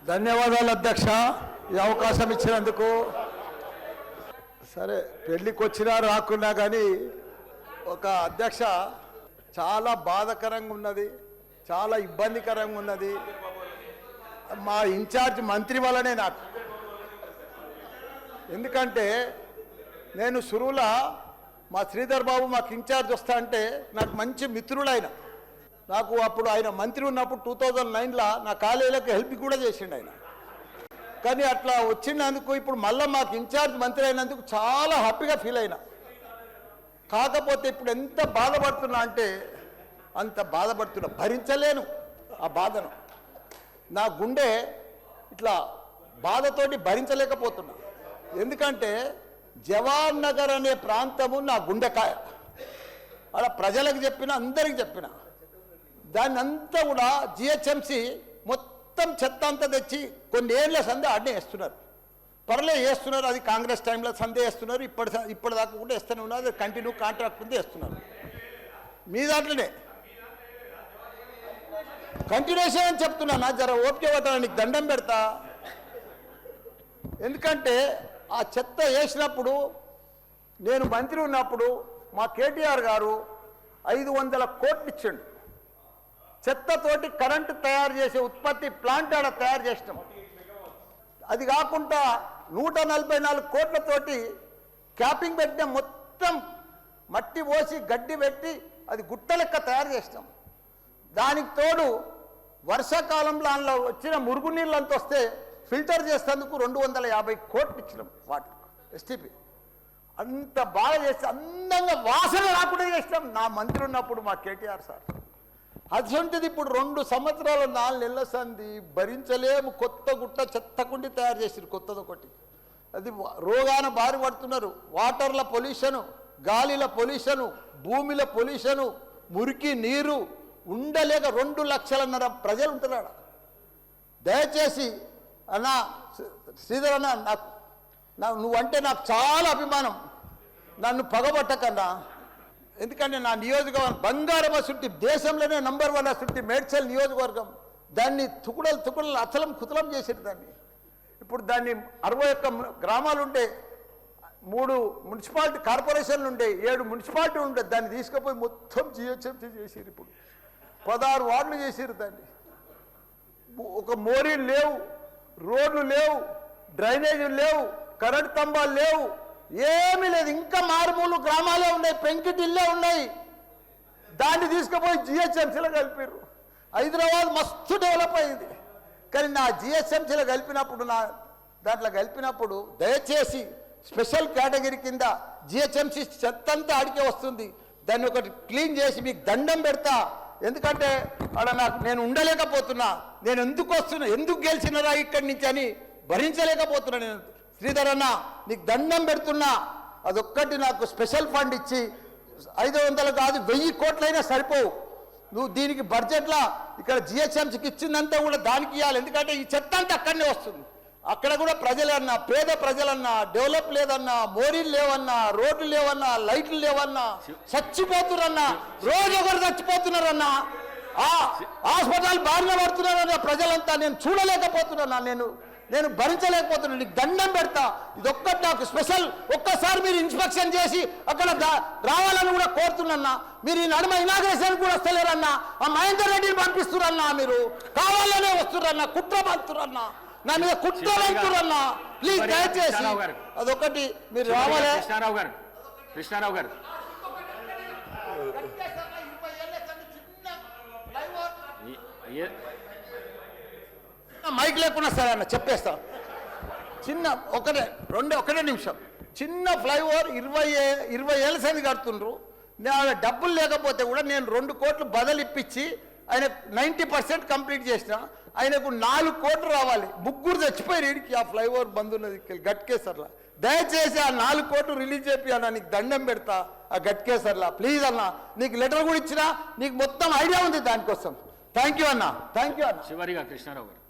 ధన్యవాదాలు అధ్యక్ష, ఈ అవకాశం ఇచ్చినందుకు. సరే, పెళ్ళికి వచ్చినా రాకున్నా కానీ ఒక అధ్యక్ష చాలా బాధాకరంగా ఉన్నది, చాలా ఇబ్బందికరంగా ఉన్నది. మా ఇన్ఛార్జ్ మంత్రి వల్లనే నాకు. ఎందుకంటే నేను సురువుల మా శ్రీధర్ బాబు మాకు ఇన్ఛార్జ్ వస్తా అంటే నాకు మంచి మిత్రుడు ఆయన. నాకు అప్పుడు ఆయన మంత్రి ఉన్నప్పుడు 2009లో నా కాలేజీలకు హెల్ప్ కూడా చేసిండు ఆయన. కానీ అట్లా వచ్చినందుకు ఇప్పుడు మళ్ళీ మాకు ఇన్ఛార్జ్ మంత్రి అయినందుకు చాలా హ్యాపీగా ఫీల్ అయినా. కాకపోతే ఇప్పుడు ఎంత బాధపడుతున్నా అంటే అంత బాధపడుతున్నా, భరించలేను ఆ బాధను. నా గుండె ఇట్లా బాధతోటి భరించలేకపోతున్నా. ఎందుకంటే జవహర్ నగర్ అనే ప్రాంతము నా గుండెకాయ. అలా ప్రజలకు చెప్పిన, అందరికి చెప్పిన, దాన్ని అంతా కూడా జిహెచ్ఎంసి మొత్తం చెత్త అంతా తెచ్చి కొన్ని ఏళ్ళ సందే ఆడనే వేస్తున్నారు. పర్లే వేస్తున్నారు, అది కాంగ్రెస్ టైంలో సందే వేస్తున్నారు, ఇప్పటిదాకా కూడా వేస్తూనే ఉన్నారు. అది కంటిన్యూ కాంట్రాక్ట్ ఉంది వేస్తున్నారు. మీ దాంట్లోనే కంటిన్యూషన్ అని చెప్తున్నా. నా జర ఓపిక పడతాను, నీకు దండం పెడతా. ఎందుకంటే ఆ చెత్త వేసినప్పుడు నేను మంత్రి ఉన్నప్పుడు మా కేటీఆర్ గారు 500 కోట్లు ఇచ్చిండు. చెత్తతోటి కరెంటు తయారు చేసే ఉత్పత్తి ప్లాంట్ ఆడ తయారు చేసినాం. అది కాకుండా 144 కోట్లతోటి క్యాపింగ్ పెట్టిన, మొత్తం మట్టి పోసి గడ్డి పెట్టి అది గుట్ట లెక్క తయారు చేసినాం. దానికి తోడు వర్షాకాలంలో అందులో వచ్చిన మురుగునీళ్ళు అంత వస్తే ఫిల్టర్ చేసేందుకు 250 కోట్లు ఇచ్చినాం వాటర్ ఎస్టీపీ. అంత బాగా చేస్తే అందంగా వాసన రాకుండా చేసినాం నా మంత్రి ఉన్నప్పుడు మా కేటీఆర్ సార్. అటువంటిది ఇప్పుడు 2 సంవత్సరాలు 4 నెలల సంది భరించలేము. కొత్త గుట్ట చెత్తకుండి తయారు చేసిరు కొత్తది ఒకటి. అది రోగాన బారి పడుతున్నారు. వాటర్ల పొల్యూషను, గాలిల పొల్యూషను, భూమిల పొల్యూషను, మురికి నీరు ఉండలేక 2 లక్షలన్నర ప్రజలు ఉంటున్నాడు. దయచేసి అన్న శ్రీధర్ అన్న, నువ్వంటే నాకు చాలా అభిమానం, నన్ను పగబట్టకన్నా. ఎందుకంటే నా నియోజకవర్గం బంగారం అసుంటి, దేశంలోనే నంబర్ 1 అసుంటి మేడ్చల్ నియోజకవర్గం. దాన్ని తుకుడలు అచలం కుతలం చేసేది దాన్ని. ఇప్పుడు దాన్ని 61 గ్రామాలు ఉండే, 3 మున్సిపాలిటీ కార్పొరేషన్లు ఉండే, 7 మున్సిపాలిటీలు ఉండే. దాన్ని తీసుకుపోయి మొత్తం జిహెచ్ఎంసీ చేసారు. ఇప్పుడు 16 వార్డులు చేసారు దాన్ని. ఒక మోరీలు లేవు, రోడ్లు లేవు, డ్రైనేజీలు లేవు, కరెంట్ స్తంభాలు లేవు, ఏమీ లేదు. ఇంకా మారుమూలు గ్రామాలే ఉన్నాయి, పెంకిటిల్లే ఉన్నాయి. దాన్ని తీసుకుపోయి జిహెచ్ఎంసీలో కలిపారు. హైదరాబాద్ మస్తు డెవలప్ అయింది. కానీ నా జిహెచ్ఎంసీలో కలిపినప్పుడు, నా దాంట్లో కలిపినప్పుడు దయచేసి స్పెషల్ కేటగిరీ కింద జిహెచ్ఎంసీ చెత్తంతా ఆడికే వస్తుంది. దాన్ని ఒకటి క్లీన్ చేసి మీకు దండం పెడతా. ఎందుకంటే అక్కడ నేను ఉండలేకపోతున్నా. నేను ఎందుకు వస్తున్నా, ఎందుకు గెలిచినరా ఇక్కడి నుంచి అని భరించలేకపోతున్నా. నేను శ్రీధర్ అన్న నీకు దండం పెడుతున్నా, అదొక్కటి నాకు స్పెషల్ ఫండ్ ఇచ్చి 500 కాదు 1000 కోట్లైనా సరిపోవు. నువ్వు దీనికి బడ్జెట్లో ఇక్కడ జిహెచ్ఎంసీకి ఇచ్చిందంతా కూడా దానికి ఇవ్వాలి. ఎందుకంటే ఈ చెత్త అంతా అక్కడనే వస్తుంది. అక్కడ కూడా ప్రజలన్నా, పేద ప్రజలన్నా, డెవలప్ లేదన్నా, మోరీలు లేవన్నా, రోడ్లు లేవన్నా, లైట్లు లేవన్నా, చచ్చిపోతున్నారన్నా, రోజు ఒకరు చచ్చిపోతున్నారన్నా, హాస్పిటల్ బారిన పడుతున్నారన్న ప్రజలంతా. నేను చూడలేకపోతున్నా, నేను భరించలేకపోతున్నా. నీకు దండం పెడతా. ఇదొక్కటి నాకు స్పెషల్. ఒక్కసారి మీరు ఇన్స్పెక్షన్ చేసి అక్కడ రావాలని కూడా కోరుతున్నా. మీరు ఈ నడుమ ఇనాగ్రేషన్ కూడా వస్తలేరన్నా. ఆ మహేందర్ రెడ్డిని పంపిస్తురన్నా. మీరు కావాలనే వస్తురన్నా, కుట్ర పంతురన్నా, నా మీద కుట్ర పంతురన్నా. ప్లీజ్ దయచేసి అదొకటి మీరు రావాలి. కృష్ణారావు గారు మైక్ లేకుండా సరే అన్న చెప్పేస్తా. చిన్న ఒకటే నిమిషం. చిన్న ఫ్లైఓవర్ 20 ఏళ్ళ సంది కడుతుండ్రు. డబ్బులు లేకపోతే కూడా నేను 2 కోట్లు బదలిప్పించి ఆయన 90% కంప్లీట్ చేసిన. ఆయనకు 4 కోట్లు రావాలి. 3 చచ్చిపోయారు వీడికి. ఆ ఫ్లైఓవర్ బంద్ ఉన్నది గట్కేసర్లా. దయచేసి ఆ 4 కోట్లు రిలీజ్ చేపి అన్న, నీకు దండం పెడతా. ఆ గట్కేసర్లా ప్లీజ్ అన్న. నీకు లెటర్ కూడా ఇచ్చినా, నీకు మొత్తం ఐడియా ఉంది దానికోసం. థ్యాంక్ యూ అన్న, థ్యాంక్ యూ అన్న. చివరిగా కృష్ణారావు గారు.